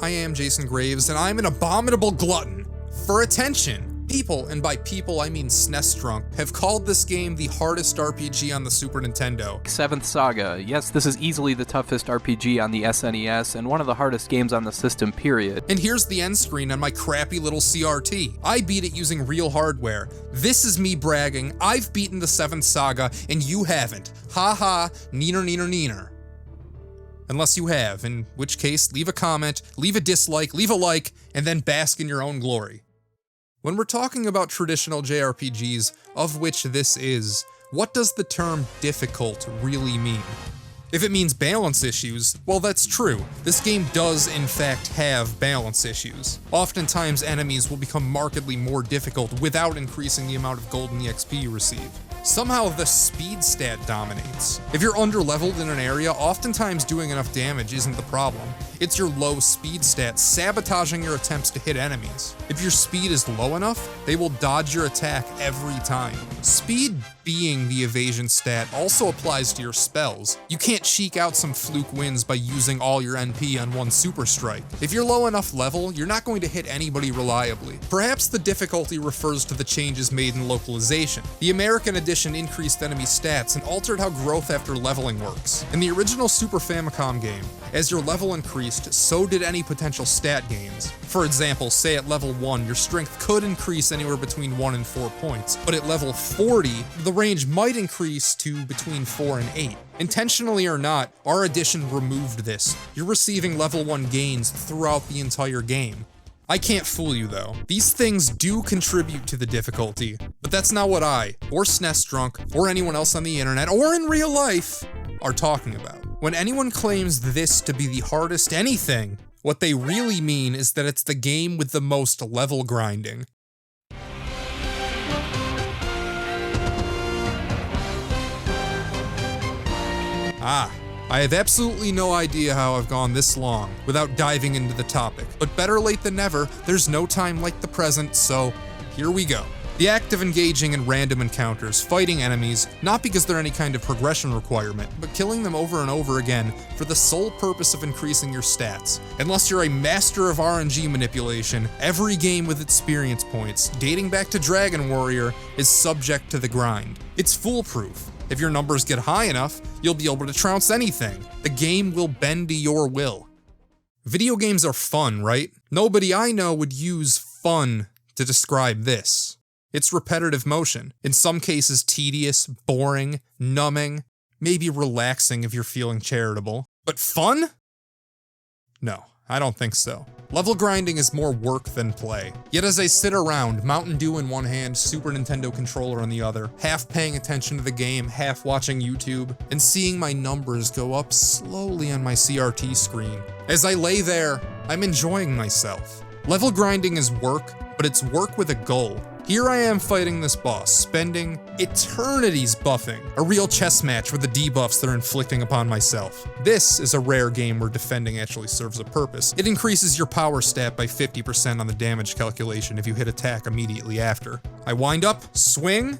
I am Jason Graves, and I'm an abominable glutton for attention. People, and by people I mean SNES drunk, have called this game the hardest RPG on the Super Nintendo. 7th Saga. Yes, this is easily the toughest RPG on the SNES, and one of the hardest games on the system, period. And here's the end screen on my crappy little CRT. I beat it using real hardware. This is me bragging. I've beaten the 7th Saga, and you haven't. Ha ha, neener neener neener. Unless you have, in which case, leave a comment, leave a dislike, leave a like, and then bask in your own glory. When we're talking about traditional JRPGs, of which this is, what does the term difficult really mean? If it means balance issues, well, that's true. This game does, in fact, have balance issues. Oftentimes, enemies will become markedly more difficult without increasing the amount of golden EXP you receive. Somehow, the speed stat dominates. If you're underleveled in an area, oftentimes doing enough damage isn't the problem. It's your low speed stat sabotaging your attempts to hit enemies. If your speed is low enough, they will dodge your attack every time. Speed being the evasion stat also applies to your spells. You can't cheek out some fluke wins by using all your NP on one super strike. If you're low enough level, you're not going to hit anybody reliably. Perhaps the difficulty refers to the changes made in localization. The American edition increased enemy stats and altered how growth after leveling works. In the original Super Famicom game, as your level increased, so did any potential stat gains. For example, say at level 1, your strength could increase anywhere between 1 and 4 points, but at level 40, the range might increase to between 4 and 8. Intentionally or not, our edition removed this. You're receiving level 1 gains throughout the entire game. I can't fool you though. These things do contribute to the difficulty, but that's not what I, or SNES Drunk, or anyone else on the internet, or in real life, are talking about. When anyone claims this to be the hardest anything, what they really mean is that it's the game with the most level grinding. I have absolutely no idea how I've gone this long without diving into the topic, but better late than never. There's no time like the present, so here we go. The act of engaging in random encounters, fighting enemies, not because they're any kind of progression requirement, but killing them over and over again for the sole purpose of increasing your stats. Unless you're a master of RNG manipulation, every game with experience points, dating back to Dragon Warrior, is subject to the grind. It's foolproof. If your numbers get high enough, you'll be able to trounce anything. The game will bend to your will. Video games are fun, right? Nobody I know would use fun to describe this. It's repetitive motion, in some cases tedious, boring, numbing, maybe relaxing if you're feeling charitable. But fun? No, I don't think so. Level grinding is more work than play. Yet as I sit around, Mountain Dew in one hand, Super Nintendo controller in the other, half paying attention to the game, half watching YouTube, and seeing my numbers go up slowly on my CRT screen. As I lay there, I'm enjoying myself. Level grinding is work, but it's work with a goal. Here I am fighting this boss, spending eternities buffing, a real chess match with the debuffs they're inflicting upon myself. This is a rare game where defending actually serves a purpose. It increases your power stat by 50% on the damage calculation if you hit attack immediately after. I wind up, swing,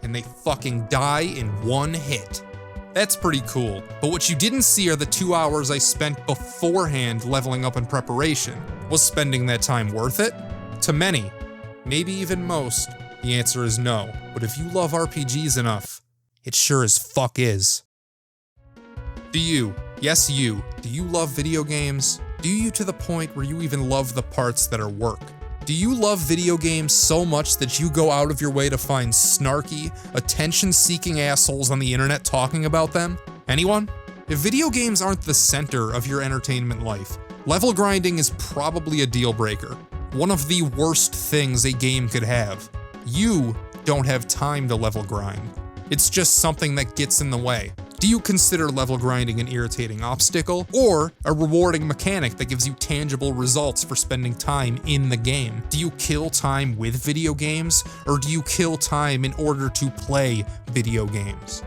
and they fucking die in one hit. That's pretty cool, but what you didn't see are the 2 hours I spent beforehand leveling up in preparation. Was spending that time worth it? To many. Maybe even most, the answer is no. But if you love RPGs enough, it sure as fuck is. Do you, yes you, do you love video games? Do you to the point where you even love the parts that are work? Do you love video games so much that you go out of your way to find snarky, attention-seeking assholes on the internet talking about them? Anyone? If video games aren't the center of your entertainment life, level grinding is probably a deal breaker. One of the worst things a game could have. You don't have time to level grind. It's just something that gets in the way. Do you consider level grinding an irritating obstacle, or a rewarding mechanic that gives you tangible results for spending time in the game? Do you kill time with video games, or do you kill time in order to play video games?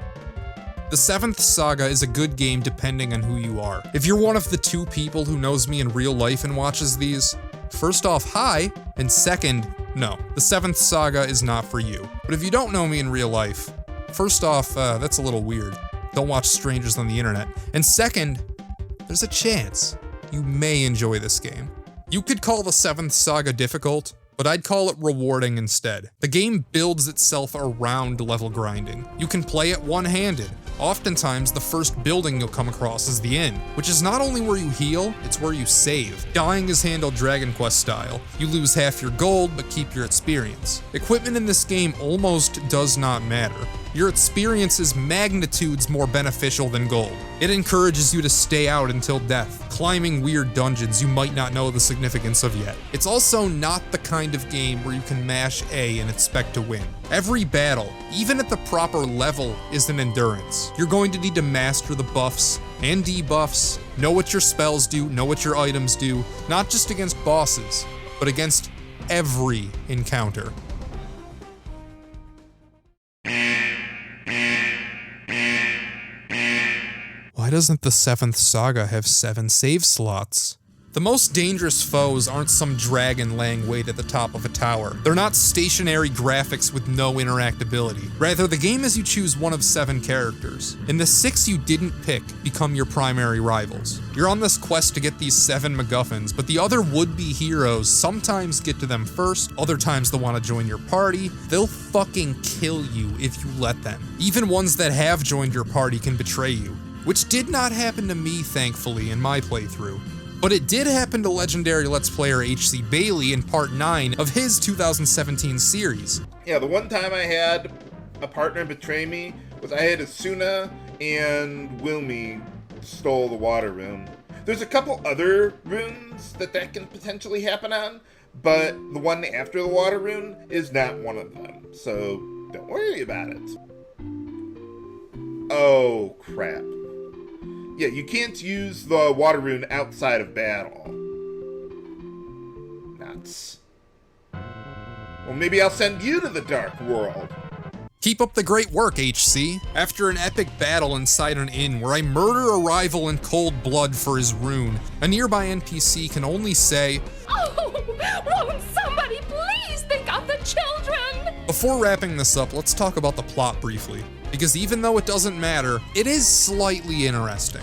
The 7th Saga is a good game depending on who you are. If you're one of the 2 people who knows me in real life and watches these, first off, hi, and second, no, the 7th Saga is not for you. But if you don't know me in real life, first off, that's a little weird. Don't watch strangers on the internet. And second, there's a chance you may enjoy this game. You could call the 7th Saga difficult, but I'd call it rewarding instead. The game builds itself around level grinding. You can play it one-handed. Oftentimes, the first building you'll come across is the inn, which is not only where you heal, it's where you save. Dying is handled Dragon Quest style. You lose half your gold, but keep your experience. Equipment in this game almost does not matter. Your experience is magnitudes more beneficial than gold. It encourages you to stay out until death, climbing weird dungeons you might not know the significance of yet. It's also not the kind of game where you can mash A and expect to win. Every battle, even at the proper level, is an endurance. You're going to need to master the buffs and debuffs, know what your spells do, know what your items do, not just against bosses, but against every encounter. Why doesn't the 7th Saga have 7 save slots? The most dangerous foes aren't some dragon laying wait at the top of a tower. They're not stationary graphics with no interactability. Rather, the game is you choose one of 7 characters, and the 6 you didn't pick become your primary rivals. You're on this quest to get these 7 MacGuffins, but the other would-be heroes sometimes get to them first, other times they'll want to join your party. They'll fucking kill you if you let them. Even ones that have joined your party can betray you, which did not happen to me, thankfully, in my playthrough. But it did happen to legendary Let's Player H.C. Bailey in Part 9 of his 2017 series. Yeah, the one time I had a partner betray me was I had Asuna and Wilmy stole the water rune. There's a couple other runes that can potentially happen on, but the one after the water rune is not one of them, so don't worry about it. Oh, crap. Yeah, you can't use the water rune outside of battle. Nuts. Well, maybe I'll send you to the Dark World. Keep up the great work, HC. After an epic battle inside an inn where I murder a rival in cold blood for his rune, a nearby NPC can only say, "Oh, won't somebody please think of the children?" Before wrapping this up, let's talk about the plot briefly, because even though it doesn't matter, it is slightly interesting.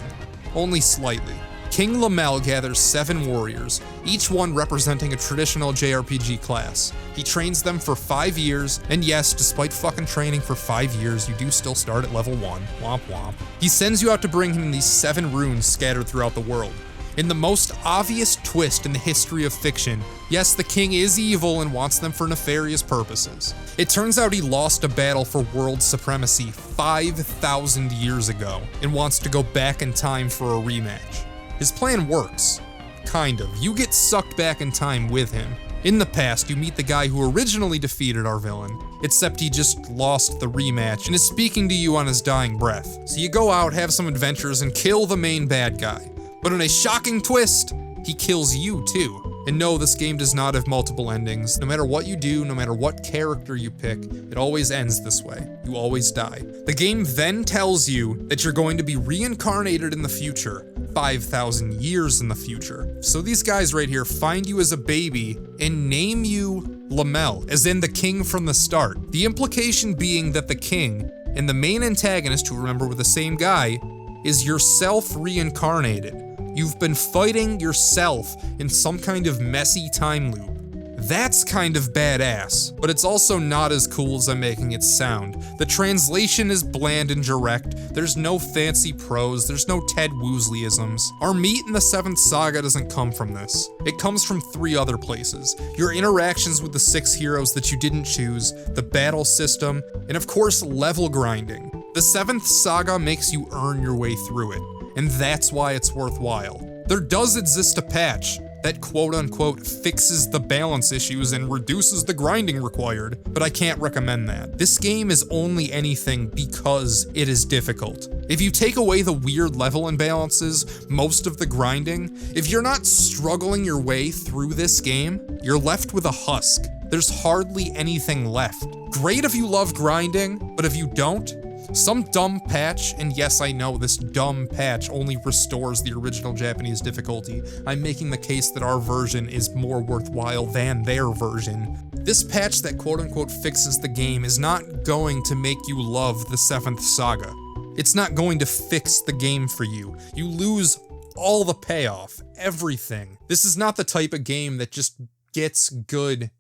Only slightly. King Lamel gathers 7 warriors, each one representing a traditional JRPG class. He trains them for 5 years, and yes, despite fucking training for 5 years, you do still start at level 1. Womp womp. He sends you out to bring him these 7 runes scattered throughout the world. In the most obvious twist in the history of fiction, yes, the king is evil and wants them for nefarious purposes. It turns out he lost a battle for world supremacy 5,000 years ago and wants to go back in time for a rematch. His plan works. Kind of. You get sucked back in time with him. In the past, you meet the guy who originally defeated our villain, except he just lost the rematch and is speaking to you on his dying breath. So you go out, have some adventures, and kill the main bad guy. But in a shocking twist, he kills you too. And no, this game does not have multiple endings. No matter what you do, no matter what character you pick, it always ends this way. You always die. The game then tells you that you're going to be reincarnated in the future, 5,000 years in the future. So these guys right here find you as a baby and name you Lamel, as in the king from the start. The implication being that the king, and the main antagonist, who remember were the same guy, is yourself reincarnated. You've been fighting yourself in some kind of messy time loop. That's kind of badass, but it's also not as cool as I'm making it sound. The translation is bland and direct, there's no fancy prose, there's no Ted Woosleyisms. Our meat in the 7th Saga doesn't come from this. It comes from 3 other places. Your interactions with the 6 heroes that you didn't choose, the battle system, and of course level grinding. The 7th Saga makes you earn your way through it, and that's why it's worthwhile. There does exist a patch that quote-unquote fixes the balance issues and reduces the grinding required, but I can't recommend that. This game is only anything because it is difficult. If you take away the weird level imbalances, most of the grinding, if you're not struggling your way through this game, you're left with a husk. There's hardly anything left. Great if you love grinding, but if you don't, some dumb patch, and yes, I know this dumb patch only restores the original Japanese difficulty. I'm making the case that our version is more worthwhile than their version. This patch that quote-unquote fixes the game is not going to make you love the 7th Saga. It's not going to fix the game for you. You lose all the payoff, everything. This is not the type of game that just gets good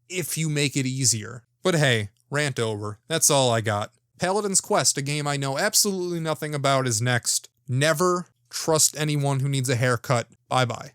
if you make it easier. But hey, rant over. That's all I got. Paladin's Quest, a game I know absolutely nothing about, is next. Never trust anyone who needs a haircut. Bye-bye.